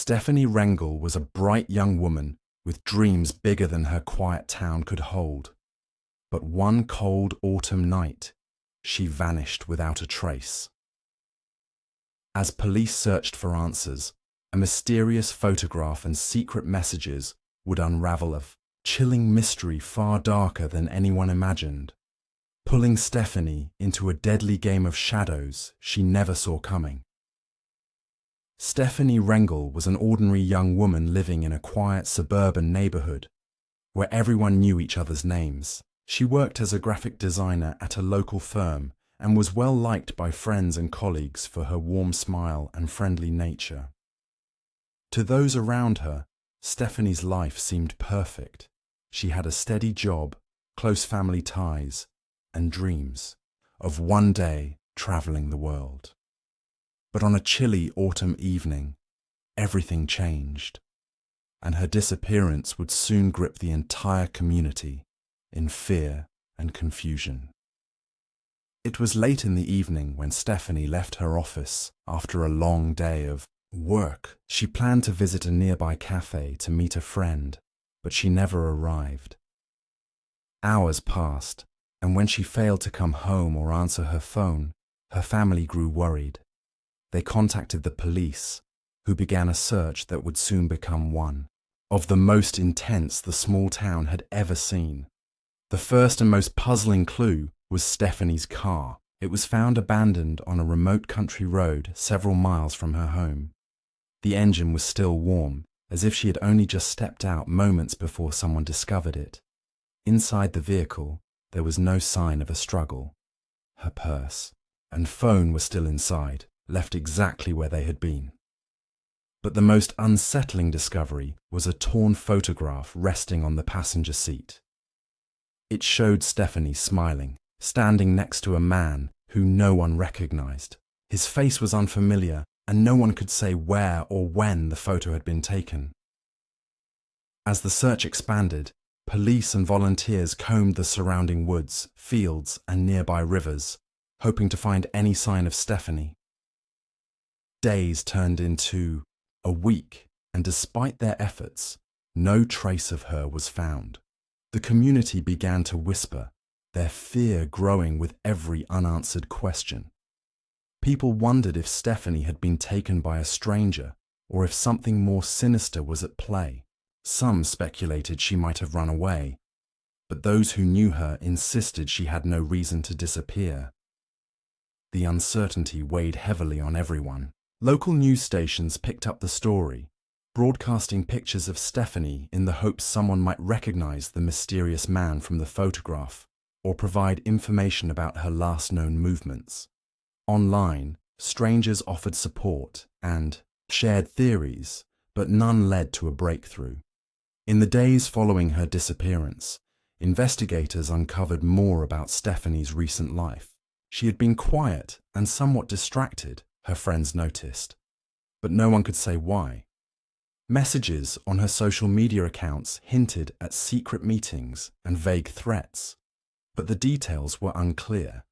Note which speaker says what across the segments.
Speaker 1: Stefanie Rengel was a bright young woman with dreams bigger than her quiet town could hold. But one cold autumn night, she vanished without a trace. As police searched for answers, a mysterious photograph and secret messages would unravel a chilling mystery far darker than anyone imagined, pulling Stefanie into a deadly game of shadows she never saw coming. Stefanie Rengel was an ordinary young woman living in a quiet suburban neighborhood where everyone knew each other's names. She worked as a graphic designer at a local firm and was well liked by friends and colleagues for her warm smile and friendly nature. To those around her, Stefanie's life seemed perfect. She had a steady job, close family ties, and dreams of one day traveling the world. But on a chilly autumn evening, everything changed, and her disappearance would soon grip the entire community in fear and confusion. It was late in the evening when Stefanie left her office after a long day of work. She planned to visit a nearby cafe to meet a friend, but she never arrived. Hours passed, and when she failed to come home or answer her phone, her family grew worried. They contacted the police, who began a search that would soon become one of the most intense the small town had ever seen. The first and most puzzling clue was Stefanie's car. It was found abandoned on a remote country road several miles from her home. The engine was still warm, as if she had only just stepped out moments before someone discovered it. Inside the vehicle, there was no sign of a struggle. Her purse and phone were still inside, left exactly where they had been. But the most unsettling discovery was a torn photograph resting on the passenger seat. It showed Stefanie smiling, standing next to a man who no one recognized. His face was unfamiliar, and no one could say where or when the photo had been taken. As the search expanded, police and volunteers combed the surrounding woods, fields, and nearby rivers, hoping to find any sign of Stefanie. Days turned into a week, and despite their efforts, no trace of her was found. The community began to whisper, their fear growing with every unanswered question. People wondered if Stefanie had been taken by a stranger or if something more sinister was at play. Some speculated she might have run away, but those who knew her insisted she had no reason to disappear. The uncertainty weighed heavily on everyone. Local news stations picked up the story, broadcasting pictures of Stefanie in the hopes someone might recognize the mysterious man from the photograph or provide information about her last known movements. Online, strangers offered support and shared theories, but none led to a breakthrough. In the days following her disappearance, investigators uncovered more about Stefanie's recent life. She had been quiet and somewhat distracted, her friends noticed, but no one could say why. Messages on her social media accounts hinted at secret meetings and vague threats, but the details were unclear.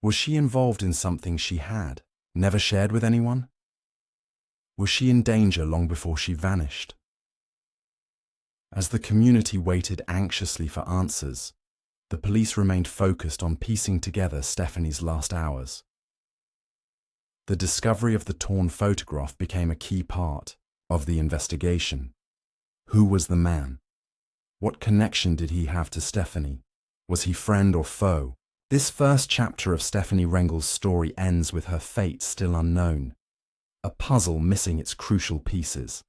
Speaker 1: Was she involved in something she had never shared with anyone? Was she in danger long before she vanished? As the community waited anxiously for answers, the police remained focused on piecing together Stefanie's last hours. The discovery of the torn photograph became a key part of the investigation. Who was the man? What connection did he have to Stefanie? Was he friend or foe? This first chapter of Stefanie Rengel's story ends with her fate still unknown, a puzzle missing its crucial pieces.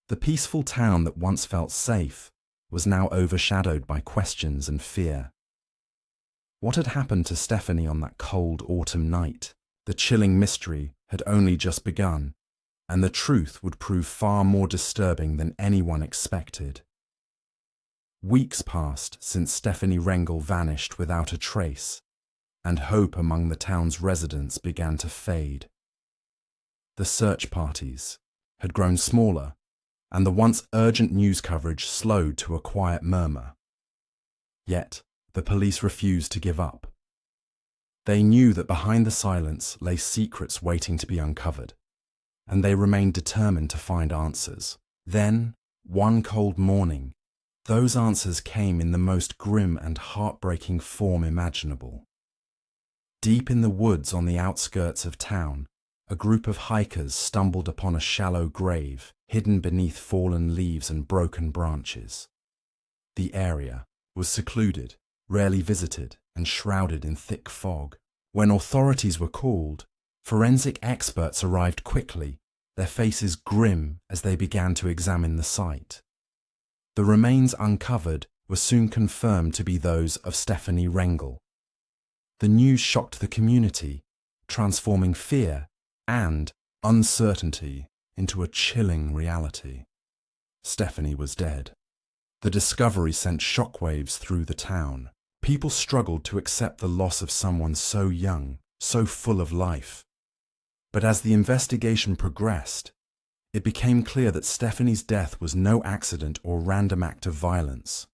Speaker 1: The peaceful town that once felt safe was now overshadowed by questions and fear. What had happened to Stefanie on that cold autumn night? The chilling mystery had only just begun, and the truth would prove far more disturbing than anyone expected. Weeks passed since Stefanie Rengel vanished without a trace, and hope among the town's residents began to fade. The search parties had grown smaller, and the once urgent news coverage slowed to a quiet murmur. Yet, the police refused to give up. They knew that behind the silence lay secrets waiting to be uncovered, and they remained determined to find answers. Then, one cold morning, those answers came in the most grim and heartbreaking form imaginable. Deep in the woods on the outskirts of town, a group of hikers stumbled upon a shallow grave hidden beneath fallen leaves and broken branches. The area was secluded, rarely visited, and shrouded in thick fog. When authorities were called, forensic experts arrived quickly, their faces grim as they began to examine the site. The remains uncovered were soon confirmed to be those of Stefanie Rengel. The news shocked the community, transforming fear and uncertainty into a chilling reality. Stefanie was dead. The discovery sent shockwaves through the town. People struggled to accept the loss of someone so young, so full of life. But as the investigation progressed, it became clear that Stefanie's death was no accident or random act of violence.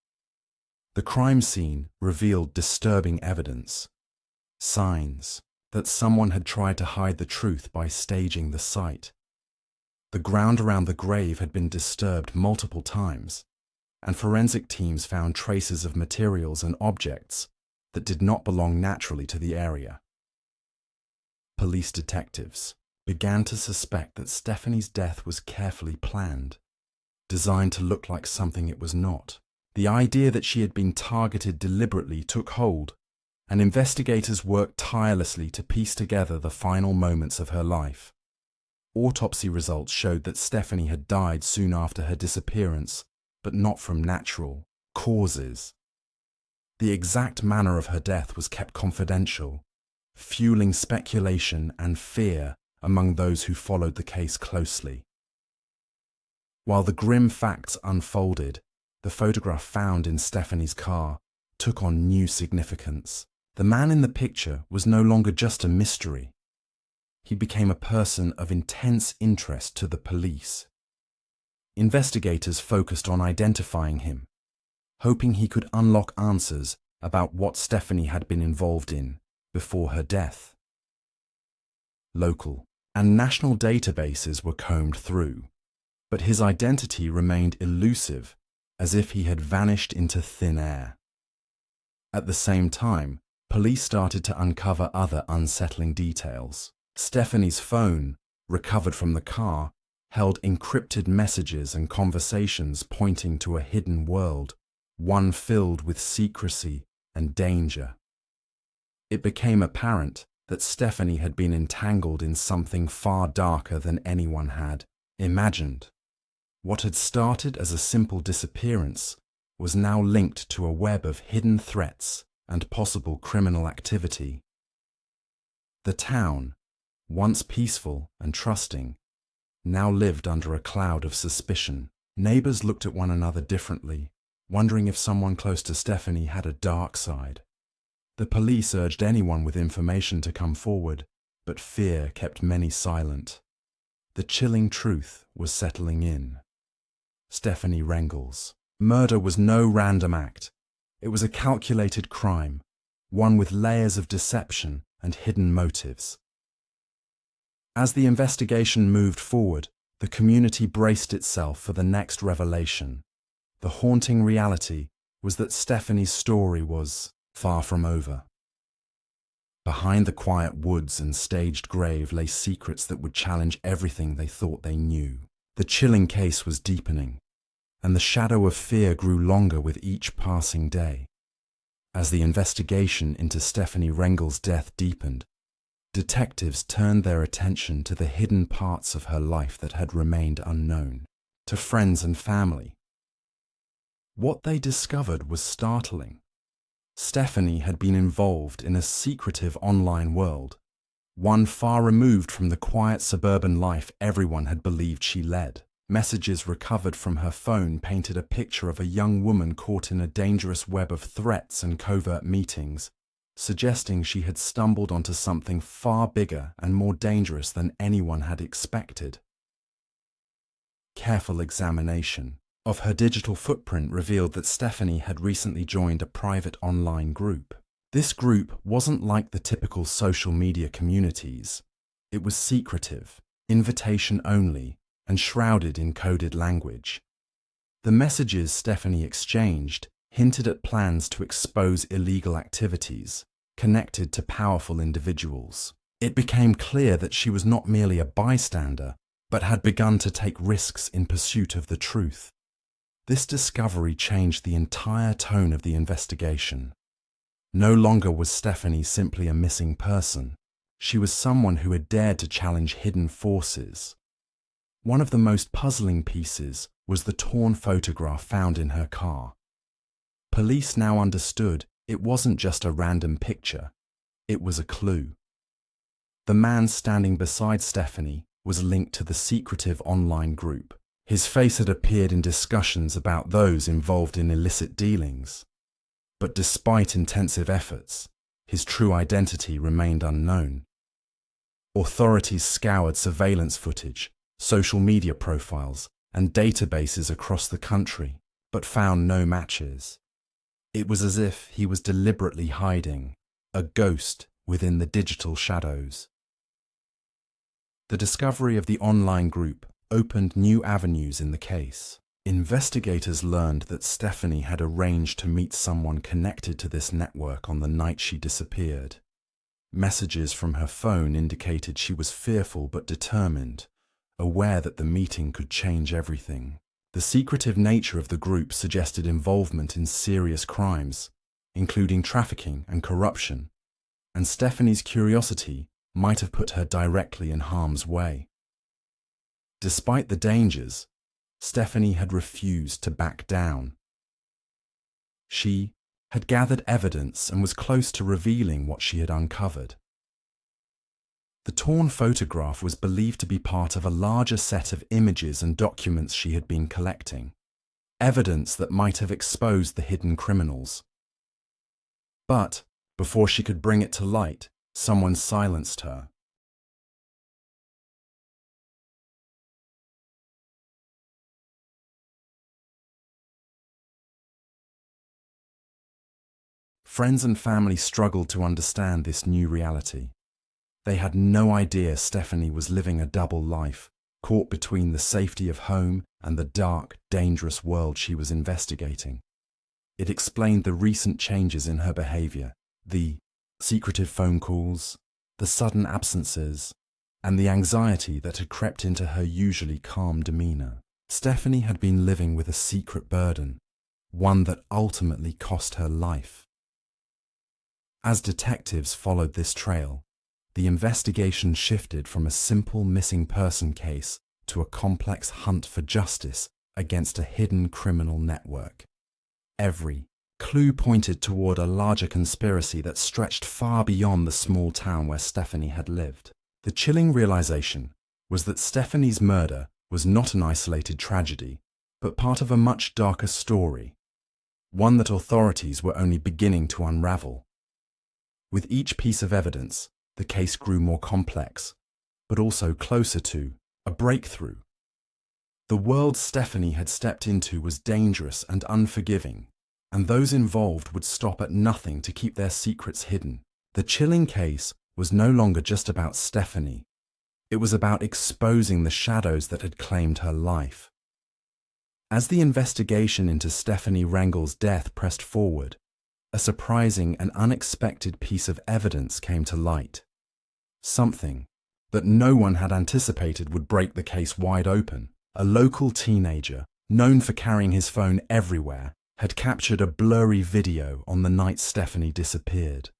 Speaker 1: The crime scene revealed disturbing evidence, signs that someone had tried to hide the truth by staging the site. The ground around the grave had been disturbed multiple times, and forensic teams found traces of materials and objects that did not belong naturally to the area. Police detectives began to suspect that Stefanie's death was carefully planned, designed to look like something it was not. The idea that she had been targeted deliberately took hold, and investigators worked tirelessly to piece together the final moments of her life. Autopsy results showed that Stefanie had died soon after her disappearance, but not from natural causes. The exact manner of her death was kept confidential, fueling speculation and fear among those who followed the case closely. While the grim facts unfolded, the photograph found in Stefanie's car took on new significance. The man in the picture was no longer just a mystery. He became a person of intense interest to the police. Investigators focused on identifying him, hoping he could unlock answers about what Stefanie had been involved in before her death. Local and national databases were combed through, but his identity remained elusive, as if he had vanished into thin air. At the same time, police started to uncover other unsettling details. Stefanie's phone, recovered from the car, held encrypted messages and conversations pointing to a hidden world, one filled with secrecy and danger. It became apparent that Stefanie had been entangled in something far darker than anyone had imagined. What had started as a simple disappearance was now linked to a web of hidden threats and possible criminal activity. The town, once peaceful and trusting, now lived under a cloud of suspicion. Neighbors looked at one another differently, wondering if someone close to Stefanie had a dark side. The police urged anyone with information to come forward, but fear kept many silent. The chilling truth was settling in. Stefanie Rengel's murder was no random act. It was a calculated crime, one with layers of deception and hidden motives. As the investigation moved forward, the community braced itself for the next revelation. The haunting reality was that Stefanie's story was far from over. Behind the quiet woods and staged grave lay secrets that would challenge everything they thought they knew. The chilling case was deepening, and the shadow of fear grew longer with each passing day. As the investigation into Stefanie Rengel's death deepened, detectives turned their attention to the hidden parts of her life that had remained unknown to friends and family. What they discovered was startling. Stefanie had been involved in a secretive online world, one far removed from the quiet suburban life everyone had believed she led. Messages recovered from her phone painted a picture of a young woman caught in a dangerous web of threats and covert meetings, suggesting she had stumbled onto something far bigger and more dangerous than anyone had expected. Careful examination of her digital footprint revealed that Stefanie had recently joined a private online group. This group wasn't like the typical social media communities. It was secretive, invitation only, and shrouded in coded language. The messages Stefanie exchanged hinted at plans to expose illegal activities connected to powerful individuals. It became clear that she was not merely a bystander, but had begun to take risks in pursuit of the truth. This discovery changed the entire tone of the investigation. No longer was Stefanie simply a missing person. She was someone who had dared to challenge hidden forces. One of the most puzzling pieces was the torn photograph found in her car. Police now understood it wasn't just a random picture, it was a clue. The man standing beside Stefanie was linked to the secretive online group. His face had appeared in discussions about those involved in illicit dealings. But despite intensive efforts, his true identity remained unknown. Authorities scoured surveillance footage, social media profiles, and databases across the country, but found no matches. It was as if he was deliberately hiding, a ghost within the digital shadows. The discovery of the online group opened new avenues in the case. Investigators learned that Stefanie had arranged to meet someone connected to this network on the night she disappeared. Messages from her phone indicated she was fearful but determined, aware that the meeting could change everything. The secretive nature of the group suggested involvement in serious crimes, including trafficking and corruption, and Stefanie's curiosity might have put her directly in harm's way. Despite the dangers, Stefanie had refused to back down. She had gathered evidence and was close to revealing what she had uncovered. The torn photograph was believed to be part of a larger set of images and documents she had been collecting, evidence that might have exposed the hidden criminals. But, before she could bring it to light, someone silenced her. Friends and family struggled to understand this new reality. They had no idea Stefanie was living a double life, caught between the safety of home and the dark, dangerous world she was investigating. It explained the recent changes in her behavior, the secretive phone calls, the sudden absences, and the anxiety that had crept into her usually calm demeanor. Stefanie had been living with a secret burden, one that ultimately cost her life. As detectives followed this trail, the investigation shifted from a simple missing person case to a complex hunt for justice against a hidden criminal network. Every clue pointed toward a larger conspiracy that stretched far beyond the small town where Stefanie had lived. The chilling realization was that Stefanie's murder was not an isolated tragedy, but part of a much darker story, one that authorities were only beginning to unravel. With each piece of evidence, the case grew more complex, but also closer to a breakthrough. The world Stefanie had stepped into was dangerous and unforgiving, and those involved would stop at nothing to keep their secrets hidden. The chilling case was no longer just about Stefanie. It was about exposing the shadows that had claimed her life. As the investigation into Stefanie Rengel's death pressed forward, a surprising and unexpected piece of evidence came to light. Something that no one had anticipated would break the case wide open. A local teenager, known for carrying his phone everywhere, had captured a blurry video on the night Stefanie disappeared.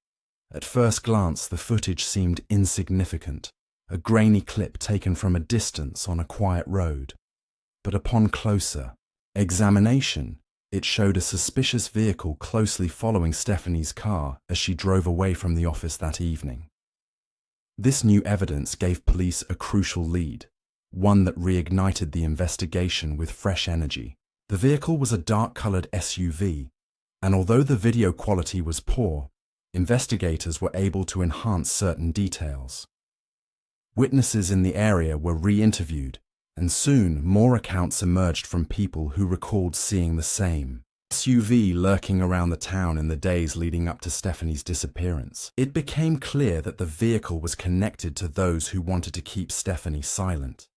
Speaker 1: At first glance, the footage seemed insignificant, a grainy clip taken from a distance on a quiet road. But upon closer examination, it showed a suspicious vehicle closely following Stefanie's car as she drove away from the office that evening. This new evidence gave police a crucial lead, one that reignited the investigation with fresh energy. The vehicle was a dark-colored SUV, and although the video quality was poor, investigators were able to enhance certain details. Witnesses in the area were re-interviewed, and soon more accounts emerged from people who recalled seeing the same SUV lurking around the town in the days leading up to Stefanie's disappearance. It became clear that the vehicle was connected to those who wanted to keep Stefanie silent.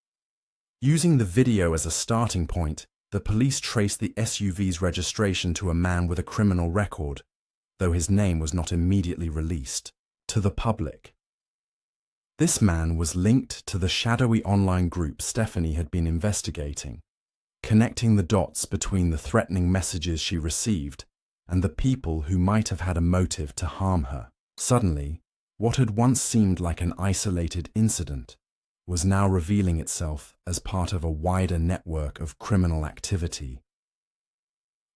Speaker 1: Using the video as a starting point, the police traced the SUV's registration to a man with a criminal record, though his name was not immediately released to the public. This man was linked to the shadowy online group Stefanie had been investigating, connecting the dots between the threatening messages she received and the people who might have had a motive to harm her. Suddenly, what had once seemed like an isolated incident was now revealing itself as part of a wider network of criminal activity.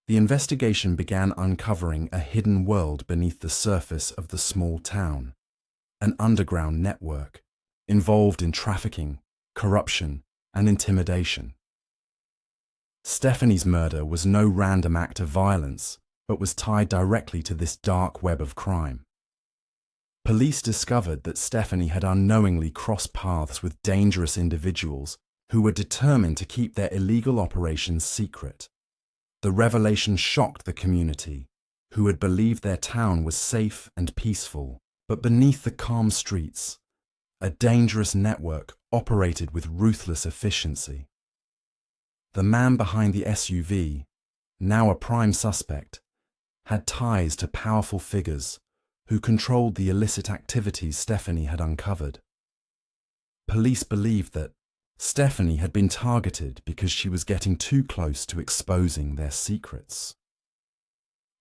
Speaker 1: The investigation began uncovering a hidden world beneath the surface of the small town, an underground network involved in trafficking, corruption, and intimidation. Stefanie's murder was no random act of violence, but was tied directly to this dark web of crime. Police discovered that Stefanie had unknowingly crossed paths with dangerous individuals who were determined to keep their illegal operations secret. The revelation shocked the community, who had believed their town was safe and peaceful. But beneath the calm streets, a dangerous network operated with ruthless efficiency. The man behind the SUV, now a prime suspect, had ties to powerful figures who controlled the illicit activities Stefanie had uncovered. Police believed that Stefanie had been targeted because she was getting too close to exposing their secrets.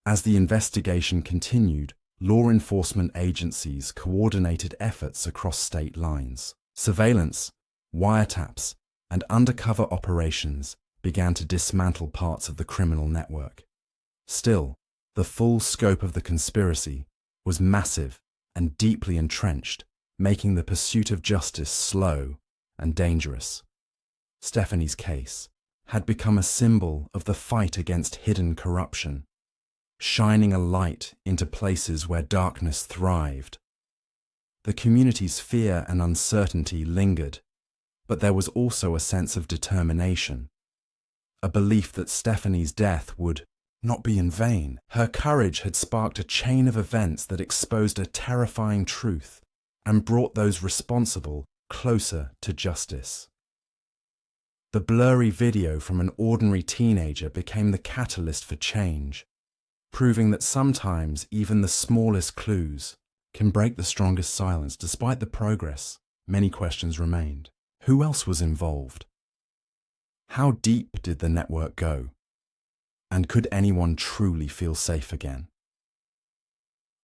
Speaker 1: As the investigation continued, law enforcement agencies coordinated efforts across state lines. Surveillance, wiretaps, and undercover operations began to dismantle parts of the criminal network. Still, the full scope of the conspiracy was massive and deeply entrenched, making the pursuit of justice slow and dangerous. Stefanie's case had become a symbol of the fight against hidden corruption, shining a light into places where darkness thrived. The community's fear and uncertainty lingered, but there was also a sense of determination, a belief that Stefanie's death would not be in vain. Her courage had sparked a chain of events that exposed a terrifying truth and brought those responsible closer to justice. The blurry video from an ordinary teenager became the catalyst for change, proving that sometimes even the smallest clues can break the strongest silence. Despite the progress, many questions remained. Who else was involved? How deep did the network go? And could anyone truly feel safe again?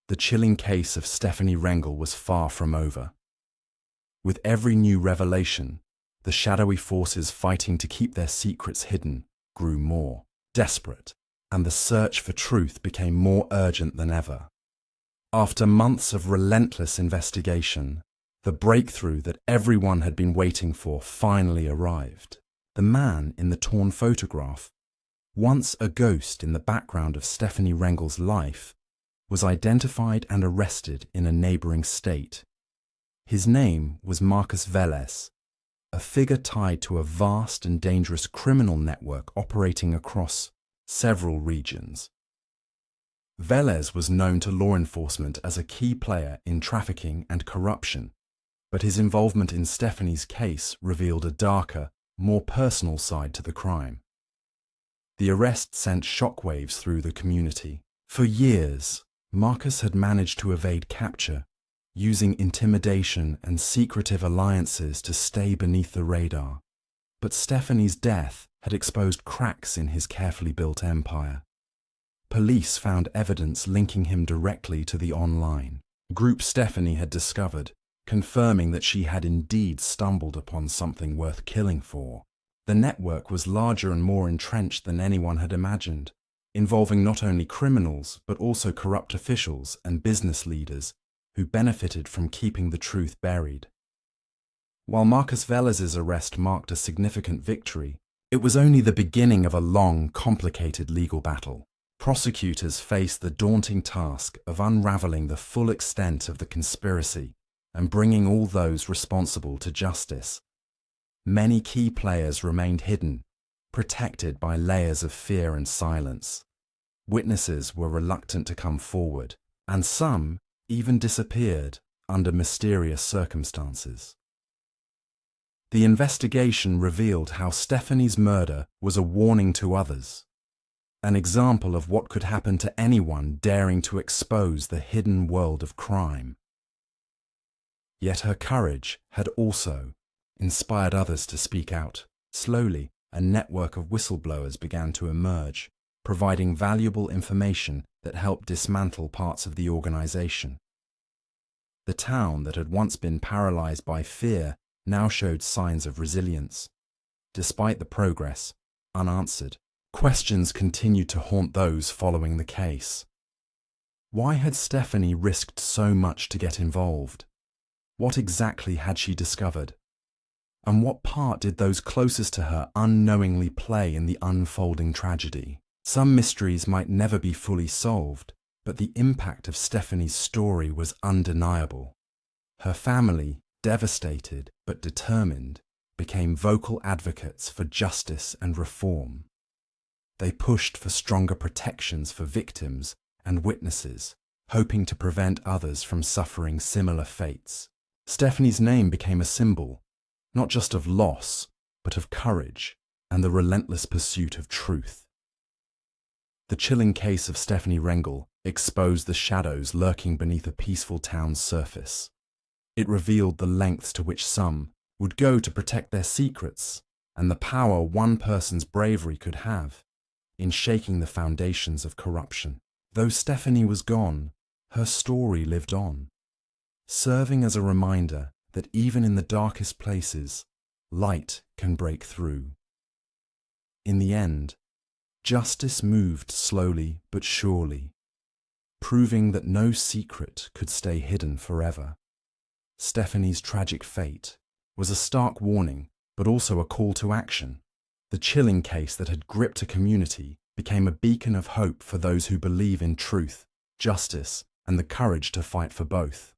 Speaker 1: The chilling case of Stefanie Rengel was far from over. With every new revelation, the shadowy forces fighting to keep their secrets hidden grew more desperate, and the search for truth became more urgent than ever. After months of relentless investigation, the breakthrough that everyone had been waiting for finally arrived. The man in the torn photograph, once a ghost in the background of Stefanie Rengel's life, was identified and arrested in a neighboring state. His name was Marcus Velez, a figure tied to a vast and dangerous criminal network operating across several regions. Velez was known to law enforcement as a key player in trafficking and corruption, but his involvement in Stefanie's case revealed a darker, more personal side to the crime. The arrest sent shockwaves through the community. For years, Marcus had managed to evade capture, using intimidation and secretive alliances to stay beneath the radar. But Stefanie's death had exposed cracks in his carefully built empire. Police found evidence linking him directly to the online group Stefanie had discovered, confirming that she had indeed stumbled upon something worth killing for. The network was larger and more entrenched than anyone had imagined, involving not only criminals but also corrupt officials and business leaders who benefited from keeping the truth buried. While Marcus Velez's arrest marked a significant victory, it was only the beginning of a long, complicated legal battle. Prosecutors faced the daunting task of unraveling the full extent of the conspiracy and bringing all those responsible to justice. Many key players remained hidden, protected by layers of fear and silence. Witnesses were reluctant to come forward, and some even disappeared under mysterious circumstances. The investigation revealed how Stefanie's murder was a warning to others, an example of what could happen to anyone daring to expose the hidden world of crime. Yet her courage had also inspired others to speak out. Slowly, a network of whistleblowers began to emerge, providing valuable information that helped dismantle parts of the organization. The town that had once been paralyzed by fear now showed signs of resilience. Despite the progress, unanswered questions continued to haunt those following the case. Why had Stefanie risked so much to get involved? What exactly had she discovered? And what part did those closest to her unknowingly play in the unfolding tragedy? Some mysteries might never be fully solved, but the impact of Stefanie's story was undeniable. Her family, devastated but determined, became vocal advocates for justice and reform. They pushed for stronger protections for victims and witnesses, hoping to prevent others from suffering similar fates. Stefanie's name became a symbol, not just of loss, but of courage and the relentless pursuit of truth. The chilling case of Stefanie Rengel exposed the shadows lurking beneath a peaceful town's surface. It revealed the lengths to which some would go to protect their secrets and the power one person's bravery could have in shaking the foundations of corruption. Though Stefanie was gone, her story lived on, serving as a reminder that even in the darkest places, light can break through. In the end, justice moved slowly but surely, proving that no secret could stay hidden forever. Stefanie's tragic fate was a stark warning, but also a call to action. The chilling case that had gripped a community became a beacon of hope for those who believe in truth, justice, and the courage to fight for both.